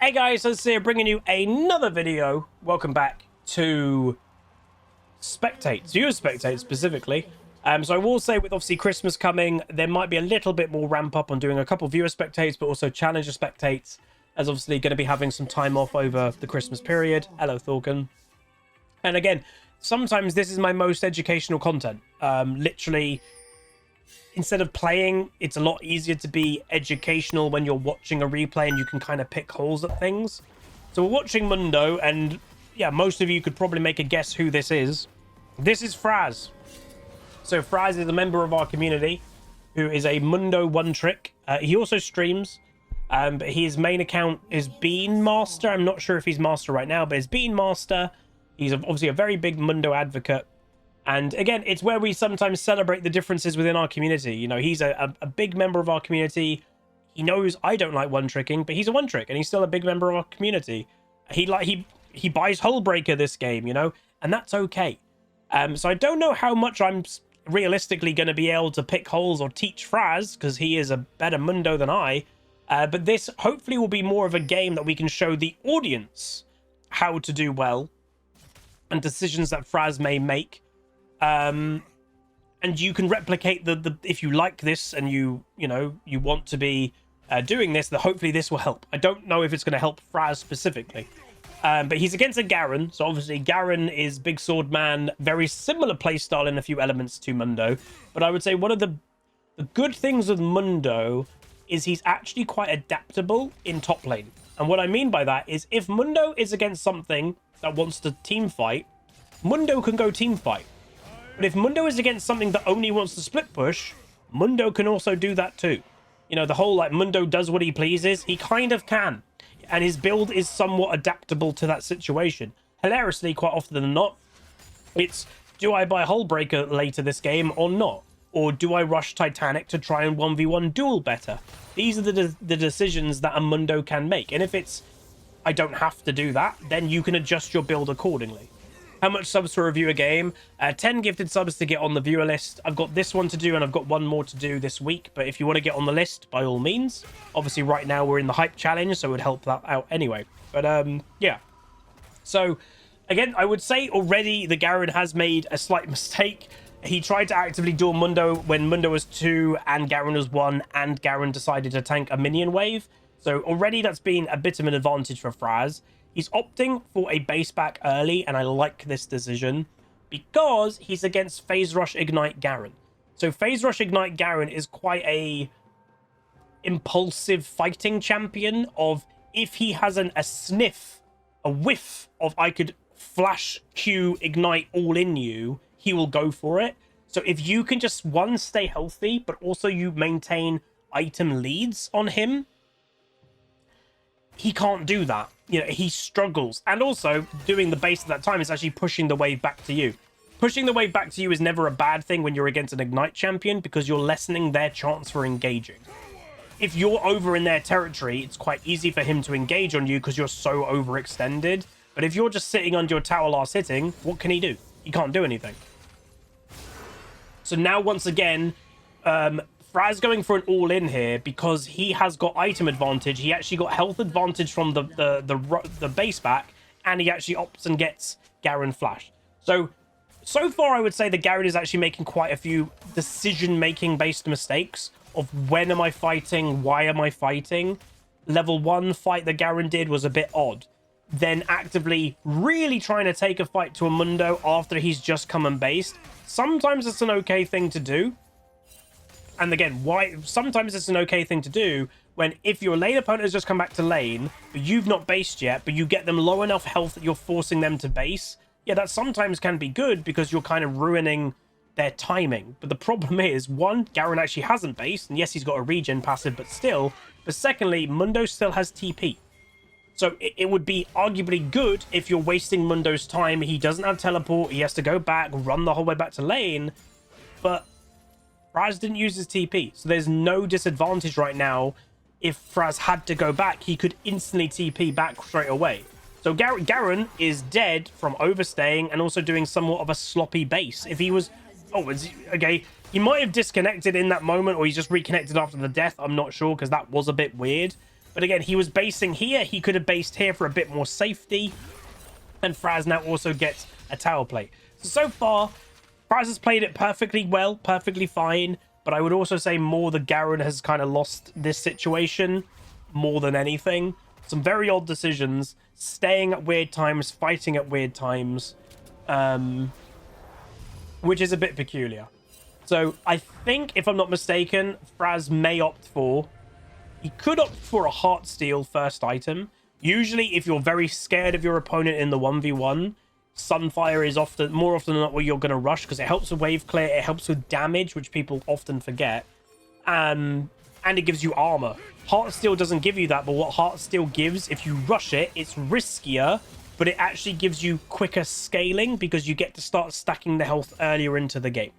Hey guys, so here bringing you another video. Welcome back to Spectate, viewer Spectate specifically. So I will say with obviously Christmas coming, there might be a little bit more ramp up on doing a couple viewer Spectates, but also challenger Spectates, as obviously going to be having some time off over the Christmas period. Hello, Thorken. And again, sometimes this is my most educational content. Literally, instead of playing, it's a lot easier to be educational when you're watching a replay and you can kind of pick holes at things. So we're watching Mundo, and yeah, most of you could probably make a guess who this is. This is Fraz. So Fraz is a member of our community who is a Mundo one trick. He also streams, but his main account is Bean Master. I'm not sure if he's Master right now, but it's Bean Master. He's obviously a very big Mundo advocate. And again, it's where we sometimes celebrate the differences within our community. You know, he's a big member of our community. He knows I don't like one tricking, but he's a one trick and he's still a big member of our community. He buys Hullbreaker this game, you know, and that's okay. So I don't know how much I'm realistically going to be able to pick holes or teach Fraz, because he is a better Mundo than I. But this hopefully will be more of a game that we can show the audience how to do well and decisions that Fraz may make. And you can replicate the if you like this and you want to be doing this, that hopefully this will help. I don't know if it's going to help Fraz specifically, but he's against a Garen't, so obviously Garen't is big sword man, very similar playstyle in a few elements to Mundo. But I would say one of the good things with Mundo is he's actually quite adaptable in top lane. And what I mean by that is if Mundo is against something that wants to team fight, Mundo can go team fight. But if Mundo is against something that only wants to split push, Mundo can also do that too. You know, the whole like Mundo does what he pleases, he kind of can. And his build is somewhat adaptable to that situation. Hilariously, quite often than not, it's, do I buy Hullbreaker later this game or not? Or do I rush Titanic to try and 1v1 duel better? These are the decisions that a Mundo can make. And if it's, I don't have to do that, then you can adjust your build accordingly. How much subs to review a game? 10 gifted subs to get on the viewer list. I've got this one to do and I've got one more to do this week, but if you want to get on the list, by all means. Obviously right now we're in the hype challenge, so it would help that out anyway. But yeah, so again, I would say already the Garen't has made a slight mistake. He tried to actively duel Mundo when Mundo was 2 and Garen't was 1, and Garen't decided to tank a minion wave. So already that's been a bit of an advantage for Fraz. He's opting for a base back early, and I like this decision because he's against Phase Rush Ignite Garen't. So Phase Rush Ignite Garen't is quite a impulsive fighting champion of, if he has a sniff, a whiff of I could flash Q Ignite all in you, he will go for it. So if you can just, one, stay healthy, but also you maintain item leads on him, he can't do that. You know, he struggles. And also, doing the base at that time is actually pushing the wave back to you. Pushing the wave back to you is never a bad thing when you're against an Ignite champion, because you're lessening their chance for engaging. If you're over in their territory, it's quite easy for him to engage on you because you're so overextended. But if you're just sitting under your tower last hitting, what can he do? He can't do anything. So now, once again, Fraz going for an all-in here because he has got item advantage. He actually got health advantage from the base back, and he actually opts and gets Garen't flashed. So far I would say the Garen't is actually making quite a few decision-making based mistakes of when am I fighting, why am I fighting. Level 1 fight that Garen't did was a bit odd. Then actively really trying to take a fight to a Mundo after he's just come and based. Sometimes it's an okay thing to do. And again, why sometimes it's an okay thing to do when if your lane opponent has just come back to lane, but you've not based yet, but you get them low enough health that you're forcing them to base. Yeah, that sometimes can be good because you're kind of ruining their timing. But the problem is, one, Garen't actually hasn't based, and yes, he's got a regen passive, but still. But secondly, Mundo still has TP. So it would be arguably good if you're wasting Mundo's time. He doesn't have teleport. He has to go back, run the whole way back to lane. But Fraz didn't use his TP, so there's no disadvantage right now. If Fraz had to go back, he could instantly TP back straight away. So Garen't is dead from overstaying and also doing somewhat of a sloppy base. If he was... Oh, okay. He might have disconnected in that moment, or he's just reconnected after the death. I'm not sure, because that was a bit weird. But again, he was basing here. He could have based here for a bit more safety. And Fraz now also gets a tower plate. So far, Fraz has played it perfectly well, perfectly fine. But I would also say more the Garen has kind of lost this situation more than anything. Some very odd decisions, staying at weird times, fighting at weird times, which is a bit peculiar. So I think, if I'm not mistaken, Fraz may opt for... He could opt for a Heartsteel first item. Usually, if you're very scared of your opponent in the 1v1, Sunfire is more often than not what you're going to rush, because it helps with wave clear, it helps with damage, which people often forget, and it gives you armor. Heartsteel doesn't give you that, but what Heartsteel gives, if you rush it, it's riskier, but it actually gives you quicker scaling, because you get to start stacking the health earlier into the game.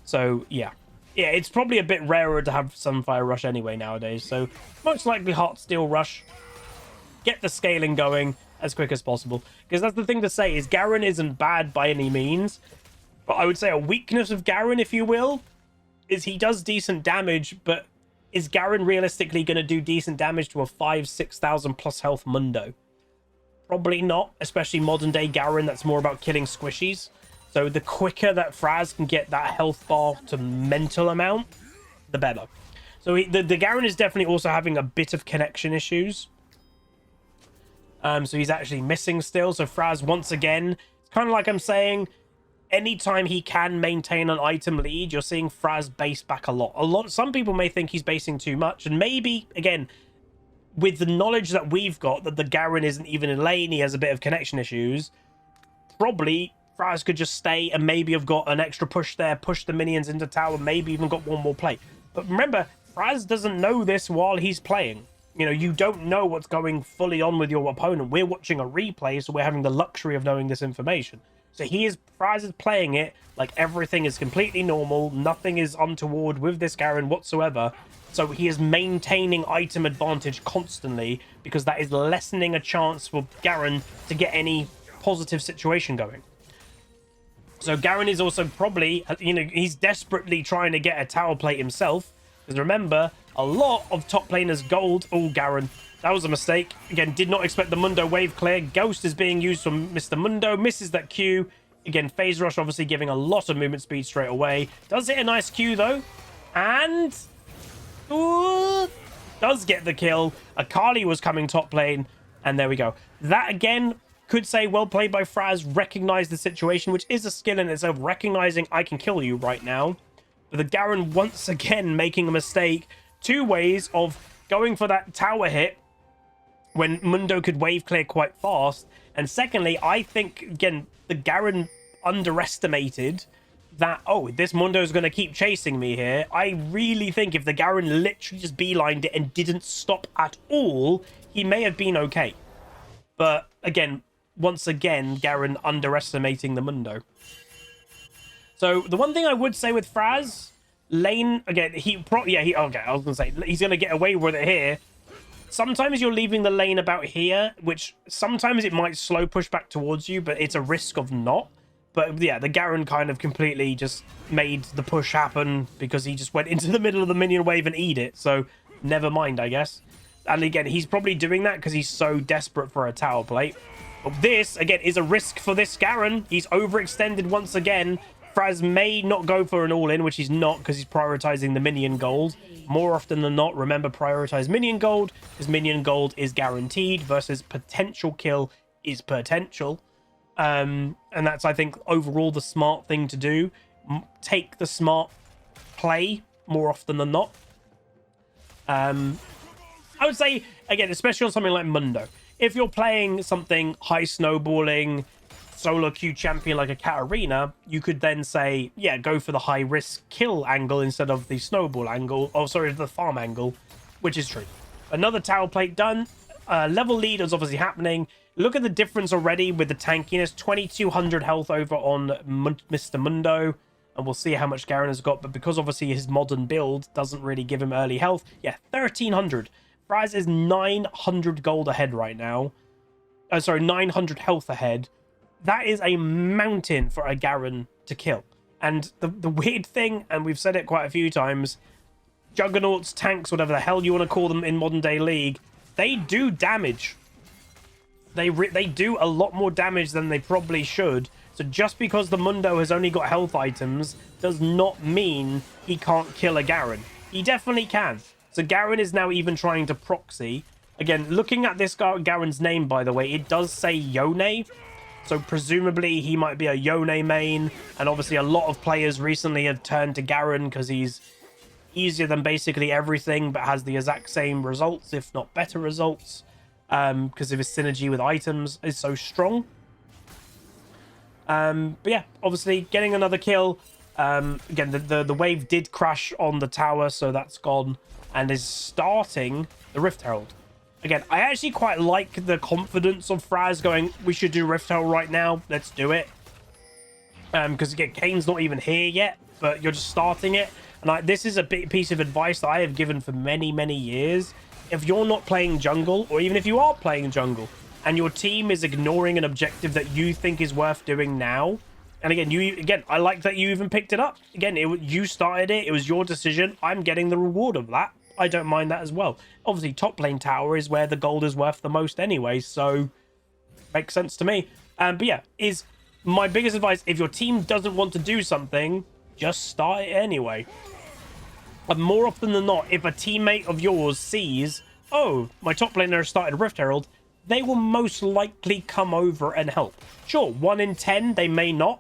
So, yeah. Yeah, it's probably a bit rarer to have Sunfire Rush anyway nowadays, so most likely Heartsteel Rush. Get the scaling going as quick as possible. Because that's the thing to say, is Garen isn't bad by any means, but I would say a weakness of Garen, if you will, is he does decent damage, but is Garen realistically going to do decent damage to a 5,000-6,000 plus health Mundo? Probably not, especially modern day Garen that's more about killing squishies. So the quicker that Fraz can get that health bar to mental amount, the better. So the Garen is definitely also having a bit of connection issues. So he's actually missing still. So Fraz, once again, it's kind of like I'm saying, anytime he can maintain an item lead, you're seeing Fraz base back a lot. Some people may think he's basing too much. And maybe, again, with the knowledge that we've got, that the Garen isn't even in lane, he has a bit of connection issues, probably Fraz could just stay and maybe have got an extra push there, push the minions into tower, maybe even got one more play. But remember, Fraz doesn't know this while he's playing. You know, you don't know what's going fully on with your opponent. We're watching a replay, so we're having the luxury of knowing this information. So Fraz is playing it like everything is completely normal, nothing is untoward with this Garen whatsoever. So he is maintaining item advantage constantly, because that is lessening a chance for Garen to get any positive situation going. So Garen is also probably, you know, he's desperately trying to get a tower plate himself. Because remember, a lot of top laners gold. Oh, Garen, that was a mistake. Again, did not expect the Mundo wave clear. Ghost is being used from Mr. Mundo. Misses that Q. Again, Phase Rush obviously giving a lot of movement speed straight away. Does hit a nice Q though. And... ooh, does get the kill. Akali was coming top lane. And there we go. That again... could say well played by Fraz, recognize the situation, which is a skill in itself, recognizing I can kill you right now. But the Garen once again making a mistake. Two ways of going for that tower hit when Mundo could wave clear quite fast. And secondly, I think, again, the Garen underestimated that, oh, this Mundo is going to keep chasing me here. I really think if the Garen literally just beelined it and didn't stop at all, he may have been okay. But again, once again, Garen underestimating the Mundo. So the one thing I would say with Fraz, lane, again, okay, I was going to say, he's going to get away with it here. Sometimes you're leaving the lane about here, which sometimes it might slow push back towards you, but it's a risk of not. But yeah, the Garen kind of completely just made the push happen because he just went into the middle of the minion wave and eat it. So never mind, I guess. And again, he's probably doing that because he's so desperate for a tower plate. But this, again, is a risk for this Garen. He's overextended once again. Fraz may not go for an all-in, which he's not because he's prioritizing the minion gold. More often than not, remember, prioritize minion gold, because minion gold is guaranteed versus potential kill is potential. And that's, I think, overall the smart thing to do. Take the smart play more often than not. I would say, again, especially on something like Mundo, if you're playing something high snowballing, solo queue champion like a Katarina, you could then say, yeah, go for the high risk kill angle instead of the snowball angle, oh, sorry, the farm angle, which is true. Another tower plate done. Level lead is obviously happening. Look at the difference already with the tankiness. 2,200 health over on Mr. Mundo. And we'll see how much Garen has got. But because obviously his modern build doesn't really give him early health. Yeah, 1,300. Fraz is 900 gold ahead right now. Oh, sorry, 900 health ahead. That is a mountain for a Garen to kill. And the weird thing, and we've said it quite a few times, juggernauts, tanks, whatever the hell you want to call them in modern day League, they do damage. They do a lot more damage than they probably should. So just because the Mundo has only got health items does not mean he can't kill a Garen. He definitely can. So Garen is now even trying to proxy. Again, looking at this Garen's name, by the way, it does say Yone. So presumably he might be a Yone main. And obviously a lot of players recently have turned to Garen because he's easier than basically everything, but has the exact same results, if not better results. Because of his synergy with items is so strong. But yeah, obviously getting another kill. Again, the wave did crash on the tower, so that's gone. And is starting the Rift Herald. Again, I actually quite like the confidence of Fraz going, we should do Rift Herald right now. Let's do it. Because again, Kane's not even here yet, but you're just starting it. And this is a big piece of advice that I have given for many, many years. If you're not playing jungle, or even if you are playing jungle, and your team is ignoring an objective that you think is worth doing now, and again, I like that you even picked it up. Again, you started it. It was your decision. I'm getting the reward of that. I don't mind that as well. Obviously, top lane tower is where the gold is worth the most anyway, so makes sense to me. But yeah, is my biggest advice, if your team doesn't want to do something, just start it anyway. And more often than not, if a teammate of yours sees, oh, my top laner has started Rift Herald, they will most likely come over and help. Sure, 1 in 10, they may not,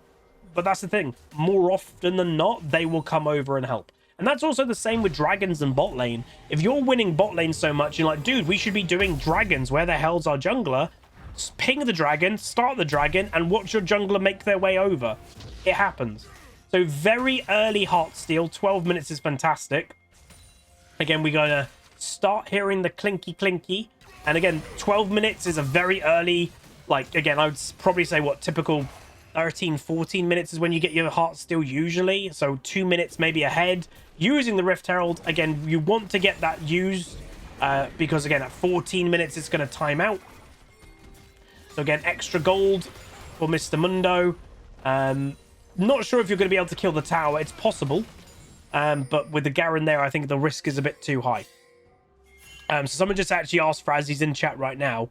but that's the thing. More often than not, they will come over and help. And that's also the same with dragons and bot lane. If you're winning bot lane so much, you're like, dude, we should be doing dragons. Where the hell's our jungler? Just ping the dragon, start the dragon, and watch your jungler make their way over. It happens. So very early Heartsteel. 12 minutes is fantastic. Again, we're going to start hearing the clinky clinky. And again, 12 minutes is a very early, like, again, I would probably say what, typical 13, 14 minutes is when you get your Heartsteel usually. So 2 minutes maybe ahead. Using the Rift Herald, again, you want to get that used because, again, at 14 minutes, it's going to time out. So again, extra gold for Mr. Mundo. Not sure if you're going to be able to kill the tower. It's possible. But with the Garen there, I think the risk is a bit too high. So someone just actually asked Fraz, he's in chat right now.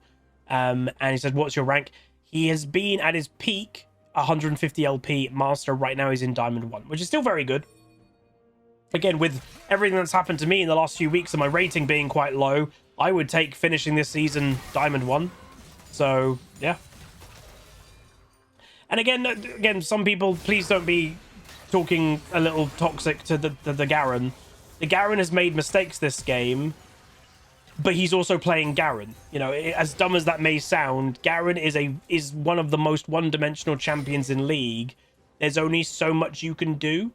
And he said, what's your rank? He has been at his peak, 150 LP master. Right now he's in Diamond 1, which is still very good. Again, with everything that's happened to me in the last few weeks and my rating being quite low, I would take finishing this season Diamond 1. So, yeah. And again, some people, please don't be talking a little toxic to the Garen. The Garen has made mistakes this game, but he's also playing Garen. You know, as dumb as that may sound, Garen is one of the most one-dimensional champions in League. There's only so much you can do.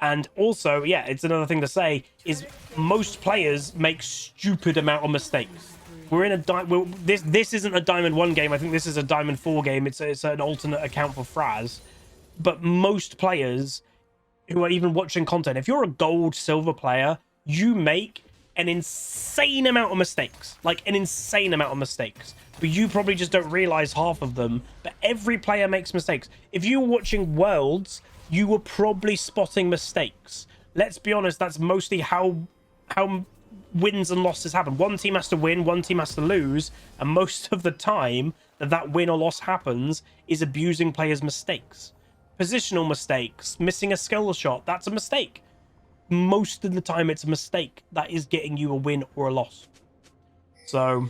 And also, yeah, it's another thing to say, is most players make stupid amount of mistakes. We're in a this isn't a Diamond 1 game. I think this is a Diamond 4 game. It's an alternate account for Fraz. But most players who are even watching content, if you're a gold, silver player, you make an insane amount of mistakes. Like, an insane amount of mistakes. But you probably just don't realize half of them. But every player makes mistakes. If you were watching Worlds, you were probably spotting mistakes. Let's be honest, that's mostly how wins and losses happen. One team has to win, one team has to lose, and most of the time that win or loss happens is abusing players' mistakes. Positional mistakes, missing a skill shot, that's a mistake. Most of the time it's a mistake that is getting you a win or a loss. So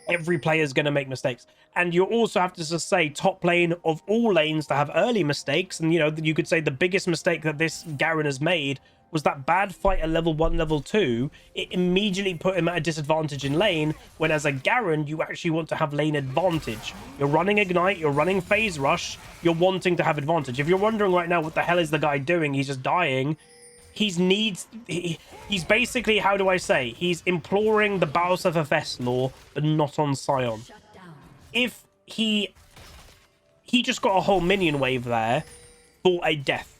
every player is going to make mistakes. And you also have to just say top lane of all lanes to have early mistakes. And, you know, you could say the biggest mistake that this Garen has made was that bad fight at level 1, level 2. It immediately put him at a disadvantage in lane, when as a Garen, you actually want to have lane advantage. You're running Ignite, you're running Phase Rush, you're wanting to have advantage. If you're wondering right now, what the hell is the guy doing? He's just dying. He's basically, how do I say? He's imploring the Baos of FS law, but not on Sion. If he just got a whole minion wave there for a death.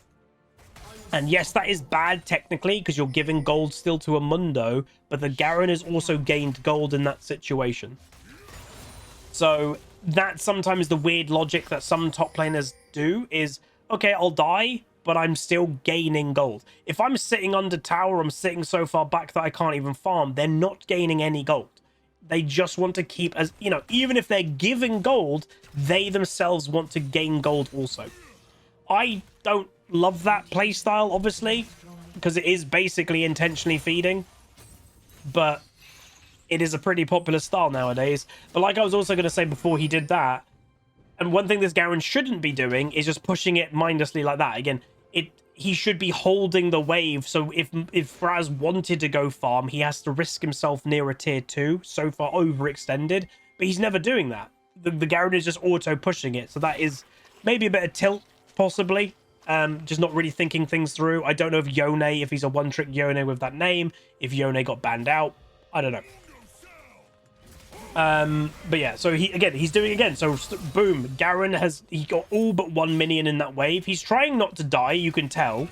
And yes, that is bad technically, because you're giving gold still to a Mundo, but the Garen has also gained gold in that situation. So that's sometimes the weird logic that some top laners do is, okay, I'll die, but I'm still gaining gold. If I'm sitting under tower, I'm sitting so far back that I can't even farm, they're not gaining any gold. They just want to keep, as you know, even if they're giving gold, they themselves want to gain gold also. I don't love that playstyle, obviously, because it is basically intentionally feeding, but it is a pretty popular style nowadays. But like I was also going to say before he did that, and one thing this Garen't shouldn't be doing is just pushing it mindlessly like that. Again, he should be holding the wave. So if Fraz wanted to go farm, he has to risk himself near a tier 2. So far overextended, but he's never doing that. The Garen't is just auto pushing it. So that is maybe a bit of tilt, possibly. Just not really thinking things through. I don't know if Yone, if he's a one-trick Yone with that name, if Yone got banned out. I don't know. But yeah, so he's doing again. So boom, Garen't he got all but 1 minion in that wave. He's trying not to die, you can tell.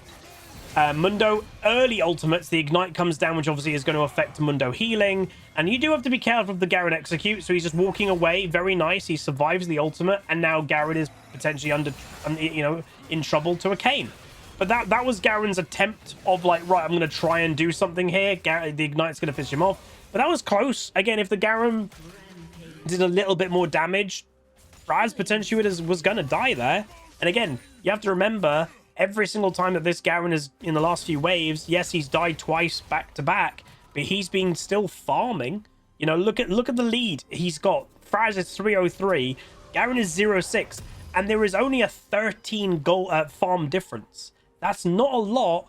Mundo early ultimates, the ignite comes down, which obviously is going to affect Mundo healing, and you do have to be careful of the Garen't execute. So he's just walking away, very nice. He survives the ultimate, and now Garen't is potentially in trouble to a cane. But that was Garen's attempt of like, right, I'm going to try and do something here. The ignite's going to fish him off. But that was close. Again, if the Garen't did a little bit more damage, Fraz potentially was going to die there. And again, you have to remember, every single time that this Garen't is in the last few waves, yes, he's died twice back to back, but he's been still farming. You know, look at the lead he's got. Fraz is 303, Garen't is 06, and there is only a 13 goal farm difference. That's not a lot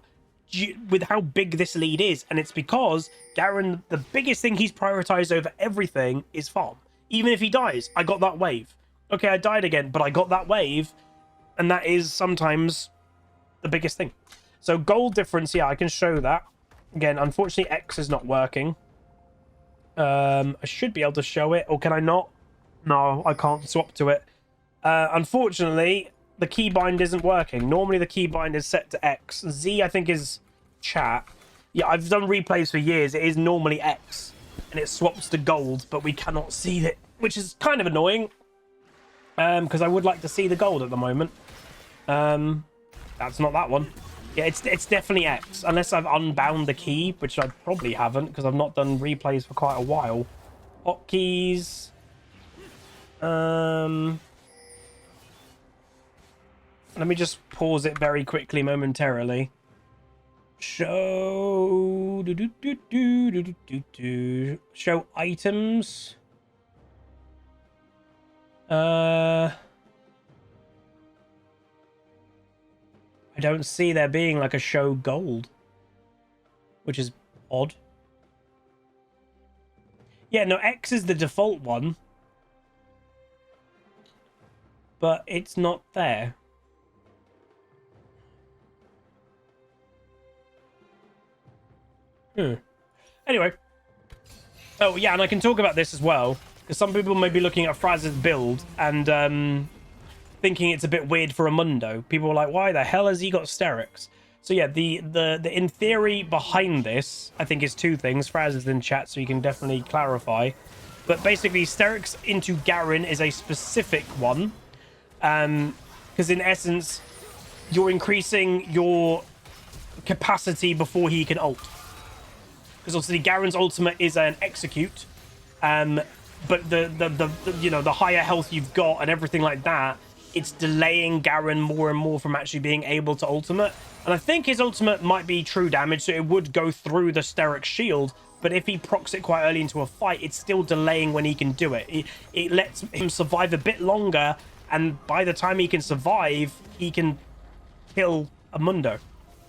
with how big this lead is, and it's because Garen't, the biggest thing he's prioritized over everything is farm. Even if he dies, I got that wave. Okay, I died again, but I got that wave, and that is sometimes the biggest thing. So gold difference, yeah, I can show that. Again, unfortunately, X is not working. I should be able to show it, or can I not? No, I can't swap to it. Unfortunately, the keybind isn't working. Normally, the keybind is set to X. Z, I think, is chat. Yeah, I've done replays for years. It is normally X, and it swaps to gold, but we cannot see it, which is kind of annoying, because I would like to see the gold at the moment. That's not that one. Yeah, it's definitely X, unless I've unbound the key, which I probably haven't, because I've not done replays for quite a while. Hotkeys. Let me just pause it very quickly momentarily. Show show items. I don't see there being like a show gold, which is odd. Yeah, no, X is the default one, but it's not there. Anyway. Oh, yeah, and I can talk about this as well, because some people may be looking at Fraz's build and thinking it's a bit weird for a Mundo. People are like, why the hell has he got Sterix? So yeah, the in theory behind this, I think, is two things. Fraz is in chat, so you can definitely clarify. But basically, Sterix into Garen't is a specific one, because in essence, you're increasing your capacity before he can ult. Because obviously Garen's ultimate is an execute, but the higher health you've got and everything like that, it's delaying Garen't more and more from actually being able to ultimate. And I think his ultimate might be true damage, so it would go through the Sterix shield, but if he procs it quite early into a fight, it's still delaying when he can do it. It lets him survive a bit longer, and by the time he can survive, he can kill a Mundo.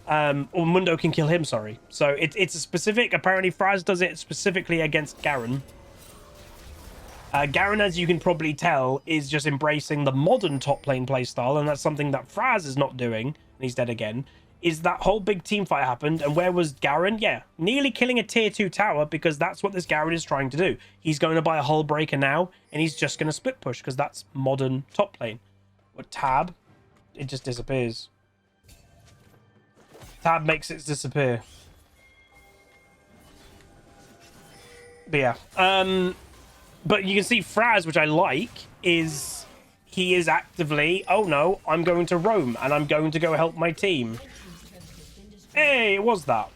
Or Mundo can kill him, sorry. So it's a specific, apparently Fraz does it specifically against Garen't. Garen't, as you can probably tell, is just embracing the modern top lane playstyle, and that's something that Fraz is not doing, and he's dead again, is that whole big team fight happened, and where was Garen't? Yeah, nearly killing a tier 2 tower, because that's what this Garen't is trying to do. He's going to buy a Hullbreaker now, and he's just going to split push, because that's modern top lane. What tab? It just disappears. Tab makes it disappear. But yeah. But you can see Fraz, which I like, is he is actively, oh no, I'm going to roam and I'm going to go help my team. Hey, it was that.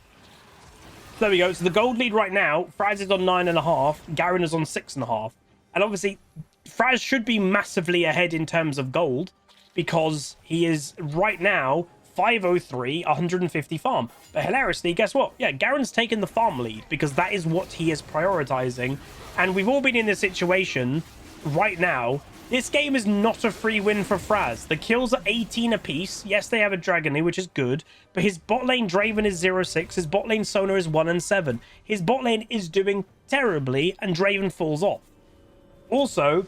There we go. So the gold lead right now, Fraz is on 9.5, Garen is on 6.5. And obviously, Fraz should be massively ahead in terms of gold because he is right now 503, 150 farm. But hilariously, guess what? Yeah, Garen's taken the farm lead because that is what he is prioritizing. And we've all been in this situation right now. This game is not a free win for Fraz. The kills are 18 apiece. Yes, they have a Dragon, which is good. But his bot lane Draven is 0-6. His bot lane Sona is 1-7. His bot lane is doing terribly, and Draven falls off. Also,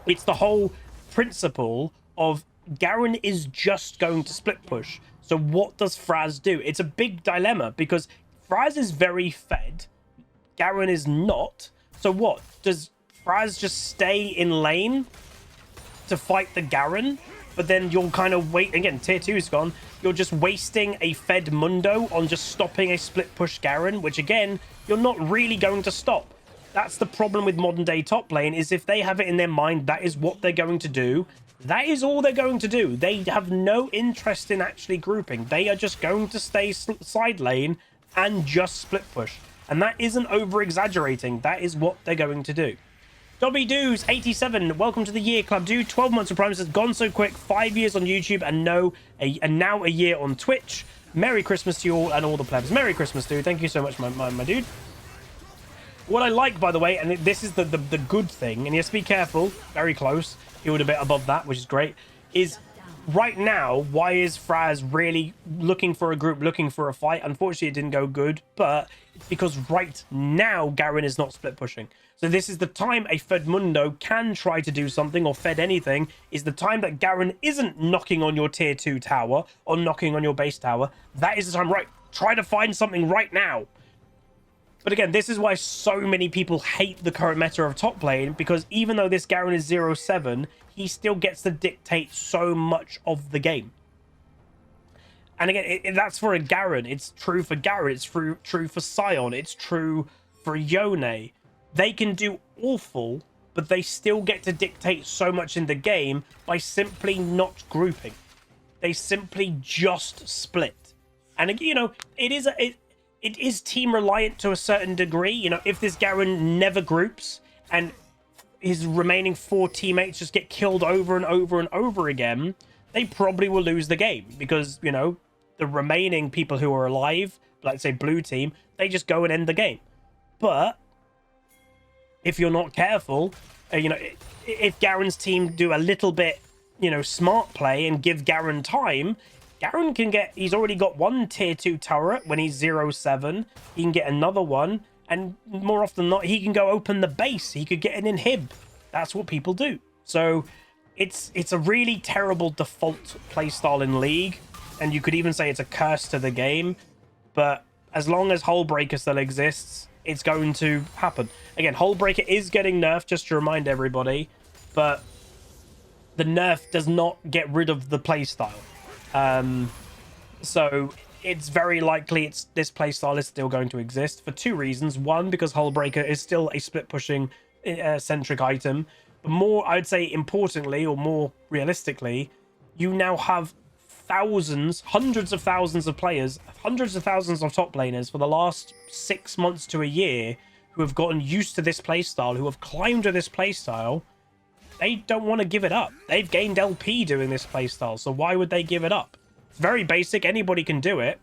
it's the whole principle of Garen is just going to split push. So what does Fraz do? It's a big dilemma because Fraz is very fed. Garen is not. So what? Does Fraz just stay in lane to fight the Garen? But then you'll kind of wait. Again, tier 2 is gone. You're just wasting a fed Mundo on just stopping a split push Garen, which again, you're not really going to stop. That's the problem with modern day top lane, is if they have it in their mind that is what they're going to do, that is all they're going to do. They have no interest in actually grouping. They are just going to stay side lane and just split push. And that isn't over exaggerating. That is what they're going to do. Dobby Doos 87, welcome to the year club, dude. 12 months of Prime has gone so quick. 5 years on YouTube and now a year on Twitch. Merry Christmas to you all and all the plebs. Merry Christmas, dude. Thank you so much, my dude. What I like, by the way, and this is the good thing, and you have to be careful, very close, he would a bit above that, which is great, is right now, why is Fraz really looking for a group, looking for a fight? Unfortunately, it didn't go good, but it's because right now, Garen is not split pushing. So this is the time a fed Mundo can try to do something, or fed anything, is the time that Garen isn't knocking on your tier 2 tower, or knocking on your base tower. That is the time, right, try to find something right now. But again, this is why so many people hate the current meta of top lane, because even though this Garen is 0-7, he still gets to dictate so much of the game. And again, that's for a Garen. It's true for Garen. It's true for Sion. It's true for Yone. They can do awful, but they still get to dictate so much in the game by simply not grouping. They simply just split. And, you know, it is team reliant to a certain degree. You know, if this Garen never groups and his remaining 4 teammates just get killed over and over and over again, they probably will lose the game because, you know, the remaining people who are alive, let's say blue team, they just go and end the game. But if you're not careful, you know, if Garen's team do a little bit, you know, smart play and give Garen time, Garen can get, he's already got 1 tier 2 turret when he's 0-7. He can get another one, and more often than not, he can go open the base. He could get an inhib. That's what people do. So it's a really terrible default playstyle in League, and you could even say it's a curse to the game. But as long as Hullbreaker still exists, it's going to happen. Again, Hullbreaker is getting nerfed, just to remind everybody, but the nerf does not get rid of the playstyle. So it's very likely this playstyle is still going to exist for 2 reasons. One, because Hullbreaker is still a split pushing centric item, but more, I'd say importantly, or more realistically, you now have thousands, hundreds of thousands of players, hundreds of thousands of top laners for the last 6 months to a year who have gotten used to this playstyle, who have climbed to this playstyle. They don't want to give it up. They've gained LP doing this playstyle, so why would they give it up? It's very basic. Anybody can do it,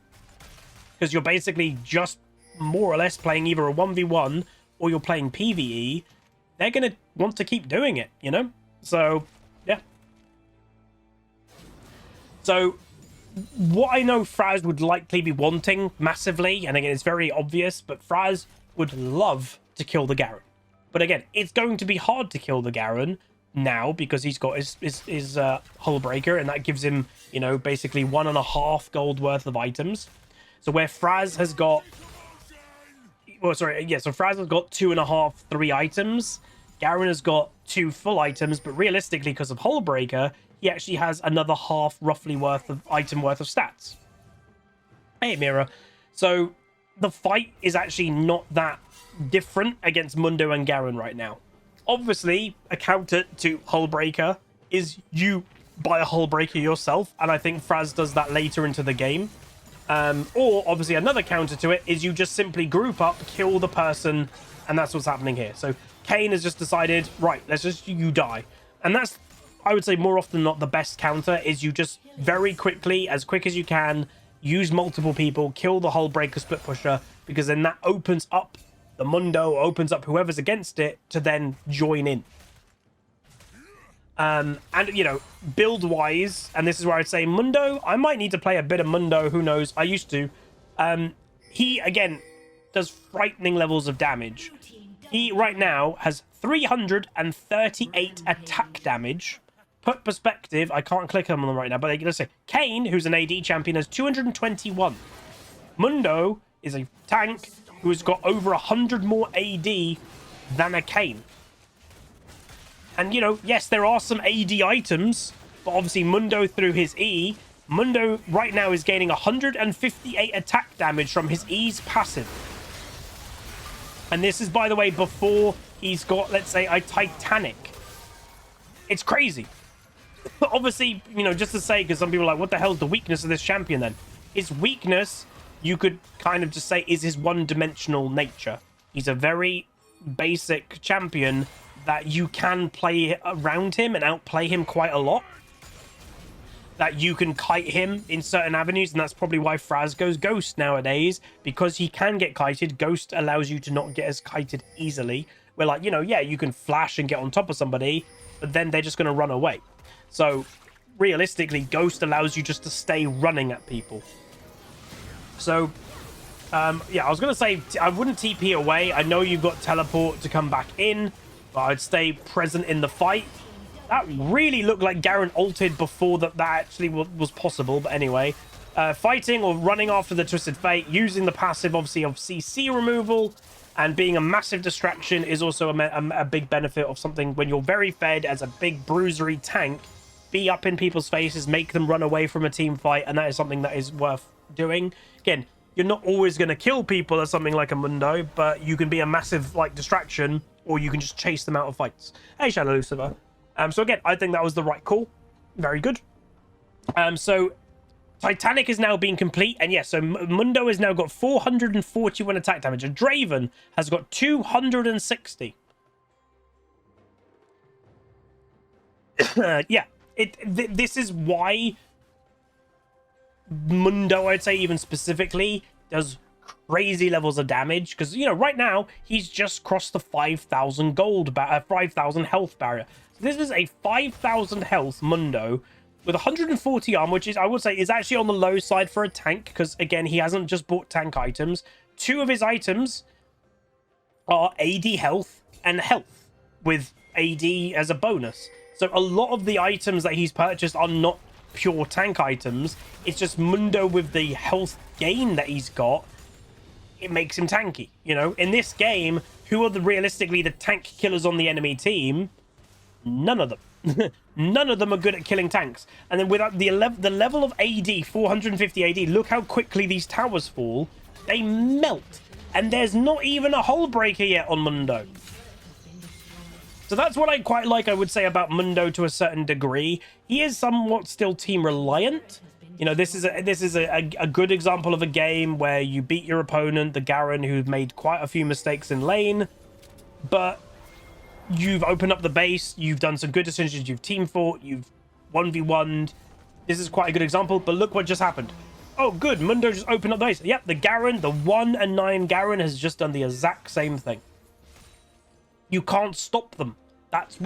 because you're basically just more or less playing either a 1v1 or you're playing PvE. They're going to want to keep doing it, you know? So, yeah. So, what I know Fraz would likely be wanting massively, and again, it's very obvious, but Fraz would love to kill the Garen. But again, it's going to be hard to kill the Garen now because he's got his Hullbreaker, and that gives him, you know, basically 1.5 gold worth of items. So where Fraz has got, well, sorry, yeah, so Fraz has got 2.5, 3 items. Garen has got 2 full items, but realistically, because of Hullbreaker, he actually has another half roughly worth of stats. Hey, Mira. So the fight is actually not that different against Mundo and Garen right now. Obviously, a counter to Hullbreaker is you buy a Hullbreaker yourself, and I think Fraz does that later into the game. Or obviously another counter to it is you just simply group up, kill the person, and that's what's happening here. So Kane has just decided, right, let's just you die. And that's, I would say, more often than not, the best counter is you just very quickly, as quick as you can, use multiple people, kill the Hullbreaker split pusher, because then that opens up the Mundo, opens up whoever's against it to then join in. And, you know, build-wise, and this is where I'd say Mundo, I might need to play a bit of Mundo, who knows, I used to. He, again, does frightening levels of damage. He, right now, has 338 attack damage. Put perspective, I can't click on them right now, but let's say Kane, who's an AD champion, has 221. Mundo is a tank who has got over 100 more AD than a Kane. And, you know, yes, there are some AD items, but obviously Mundo through his E, Mundo right now is gaining 158 attack damage from his E's passive. And this is, by the way, before he's got, let's say, a Titanic. It's crazy. But obviously, you know, just to say, because some people are like, what the hell is the weakness of this champion then? His weakness, you could kind of just say, is his one-dimensional nature. He's a very basic champion that you can play around him and outplay him quite a lot. That you can kite him in certain avenues, and that's probably why Fraz goes Ghost nowadays, because he can get kited. Ghost allows you to not get as kited easily. Where, like, you know, yeah, you can flash and get on top of somebody, but then they're just going to run away. So, realistically, Ghost allows you just to stay running at people. So, yeah, I was going to say, I wouldn't TP away. I know you've got teleport to come back in, but I'd stay present in the fight. That really looked like Garen't ulted before that actually was possible. But anyway, fighting or running after the Twisted Fate, using the passive, obviously, of CC removal, and being a massive distraction is also a big benefit of something when you're very fed as a big bruisery tank. Be up in people's faces, make them run away from a team fight, and that is something that is worth doing. Again, you're not always going to kill people as something like a Mundo, but you can be a massive, like, distraction, or you can just chase them out of fights. Hey, Shadow Lucifer. So again, I think that was the right call. Very good. So Titanic is now being complete, and yes, so Mundo has now got 441 attack damage, and Draven has got 260. Yeah, this is why Mundo, I'd say even specifically, does crazy levels of damage, because, you know, right now he's just crossed the 5,000 gold 5,000 health barrier. So this is a 5,000 health Mundo with 140 armor, which is, I would say, is actually on the low side for a tank, because again, he hasn't just bought tank items. 2 of his items are AD health and health with AD as a bonus. So a lot of the items that he's purchased are not pure tank items. It's just Mundo with the health gain that he's got. It makes him tanky. You know, in this game, who are realistically the tank killers on the enemy team? None of them. None of them are good at killing tanks. And then without the level of AD, 450 AD, look how quickly these towers fall. They melt. And there's not even a Hullbreaker yet on Mundo. So that's what I quite like, I would say, about Mundo to a certain degree. He is somewhat still team reliant. You know, this is a good example of a game where you beat your opponent, the Garen't, who've made quite a few mistakes in lane, but you've opened up the base, you've done some good decisions, you've team fought, you've 1v1'd. This is quite a good example, but look what just happened. Oh, good, Mundo just opened up the base. Yep, the Garen't, the 1 and 9 Garen't has just done the exact same thing. You can't stop them.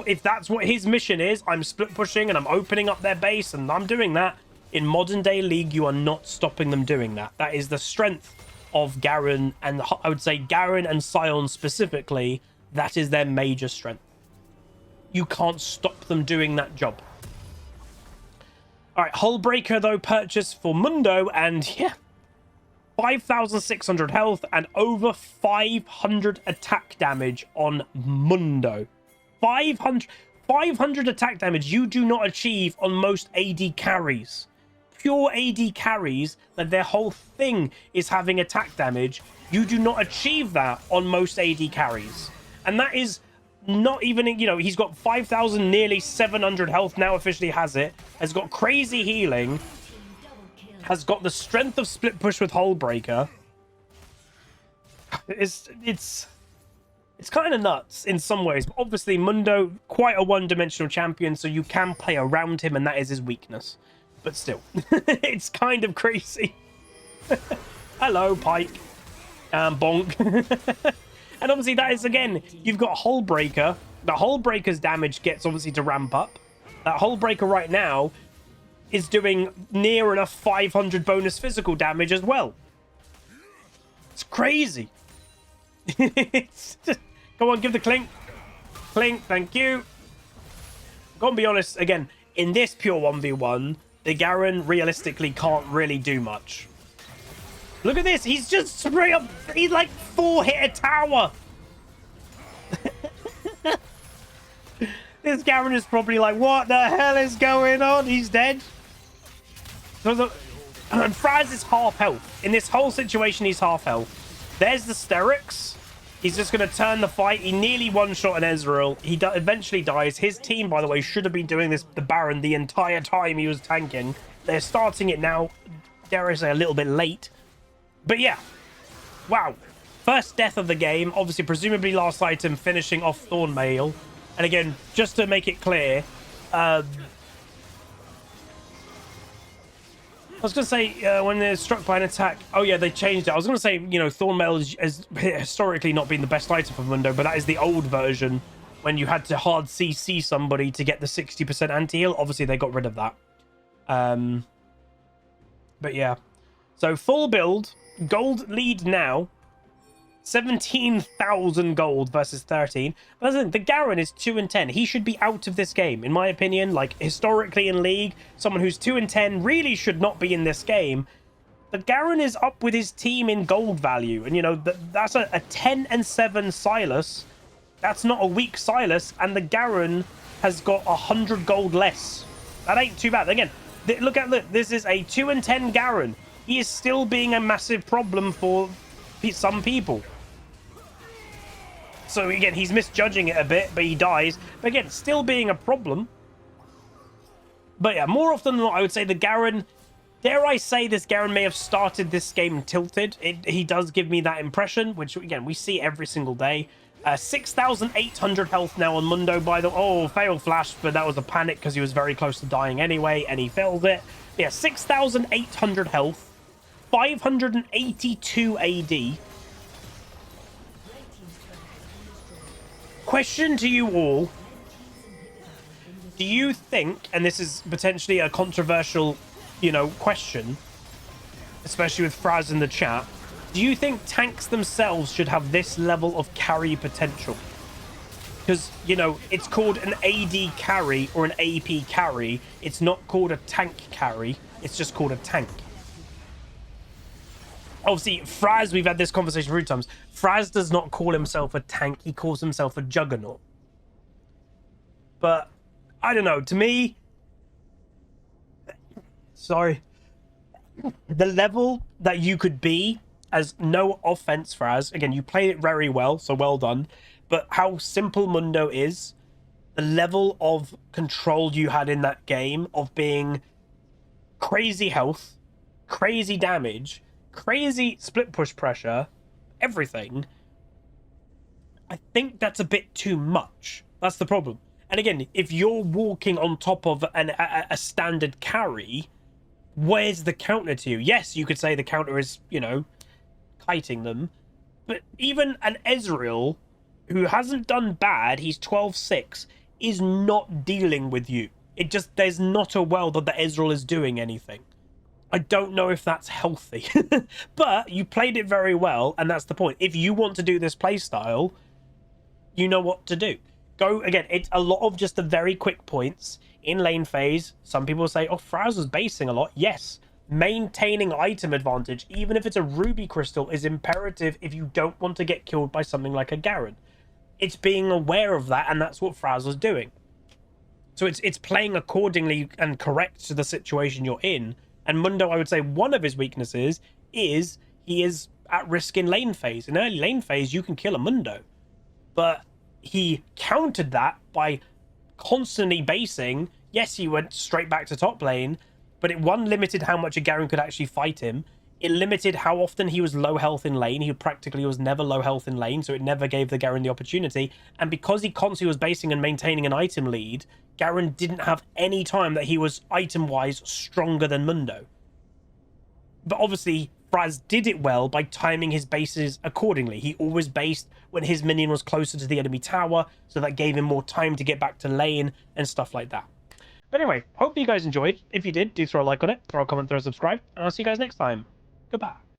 If that's what his mission is, I'm split pushing and I'm opening up their base and I'm doing that. In modern day League, you are not stopping them doing that. That is the strength of Garen't, and I would say Garen't and Sion specifically, that is their major strength. You can't stop them doing that job. All right, Hullbreaker, though, purchased for Mundo, and yeah, 5,600 health and over 500 attack damage on Mundo. 500 attack damage you do not achieve on most AD carries. Pure AD carries, that their whole thing is having attack damage, you do not achieve that on most AD carries. And that is not even, you know, he's got 5,000, nearly 700 health now, officially has it. Has got crazy healing. Has got the strength of split push with Hullbreaker. It's kind of nuts in some ways. But obviously, Mundo, quite a one-dimensional champion, so you can play around him, and that is his weakness. But still, it's kind of crazy. Hello, Pike. Bonk. And obviously, that is, again, you've got Hullbreaker. The Hullbreaker's damage gets, obviously, to ramp up. That Hullbreaker right now is doing near enough 500 bonus physical damage as well. It's crazy. It's just... Come on, give the clink. Clink, thank you. Gotta be honest, again, in this pure 1v1, the Garen realistically can't really do much. Look at this. He's just straight up... He's like 4-hit a tower. This Garen is probably like, what the hell is going on? He's dead. And Fraz is half health. In this whole situation, he's half health. There's the Sterix. He's just going to turn the fight. He nearly one-shot an Ezreal. He eventually dies. His team, by the way, should have been doing this, the Baron, the entire time he was tanking. They're starting it now, dare I say, a little bit late. But yeah, wow. First death of the game. Obviously, presumably last item, finishing off Thornmail. And again, just to make it clear, I was going to say, when they're struck by an attack... Oh, yeah, they changed it. I was going to say, you know, Thornmail has historically not been the best item for Mundo, but that is the old version when you had to hard CC somebody to get the 60% anti-heal. Obviously, they got rid of that. But, yeah. So, full build. Gold lead now. 17,000 gold versus 13. But listen, the Garen is 2-10. He should be out of this game, in my opinion. Like, historically in League, someone who's 2-10 really should not be in this game. The Garen is up with his team in gold value. And, you know, that's a 10-7 Silas. That's not a weak Silas. And the Garen has got 100 gold less. That ain't too bad. Again, look, this is a 2-10 Garen. He is still being a massive problem for some people. So again, he's misjudging it a bit, but he dies. But again, still being a problem. But yeah, more often than not, I would say the Garen, dare I say this Garen may have started this game tilted. He does give me that impression, which again, we see every single day. 6,800 health now on Mundo by the... Oh, fail flash, but that was a panic because he was very close to dying anyway, and he failed it. Yeah, 6,800 health. 582 AD. Question to you all. Do you think, and this is potentially a controversial, you know, question, especially with Fraz in the chat, do you think tanks themselves should have this level of carry potential? Because, you know, it's called an AD carry or an AP carry. It's not called a tank carry. It's just called a tank. Obviously, Fraz, we've had this conversation a few times. Fraz does not call himself a tank. He calls himself a juggernaut. But, I don't know. To me... Sorry. The level that you could be, as no offense, Fraz. Again, you played it very well, so well done. But how simple Mundo is, the level of control you had in that game of being crazy health, crazy damage... crazy split push pressure, everything. I think that's a bit too much. That's the problem. And again, if you're walking on top of a standard carry, where's the counter to you? Yes, you could say the counter is, you know, kiting them. But even an Ezreal, who hasn't done bad, he's 12-6, is not dealing with you. It just, there's not a world that the Ezreal is doing anything. I don't know if that's healthy, but you played it very well, and that's the point. If you want to do this playstyle, you know what to do. Go, again, it's a lot of just the very quick points in lane phase. Some people say, oh, Fraz was basing a lot. Yes, maintaining item advantage, even if it's a ruby crystal, is imperative if you don't want to get killed by something like a Garen. It's being aware of that, and that's what Fraz was doing. So it's playing accordingly and correct to the situation you're in. And Mundo, I would say one of his weaknesses is he is at risk in lane phase. In early lane phase, you can kill a Mundo. But he countered that by constantly basing. Yes, he went straight back to top lane, but it limited how much a Garen could actually fight him. It limited how often he was low health in lane. He practically was never low health in lane, so it never gave the Garen the opportunity. And because he constantly was basing and maintaining an item lead, Garen didn't have any time that he was item-wise stronger than Mundo. But obviously, Fraz did it well by timing his bases accordingly. He always based when his minion was closer to the enemy tower, so that gave him more time to get back to lane and stuff like that. But anyway, hope you guys enjoyed. If you did, do throw a like on it, throw a comment, throw a subscribe, and I'll see you guys next time. Goodbye.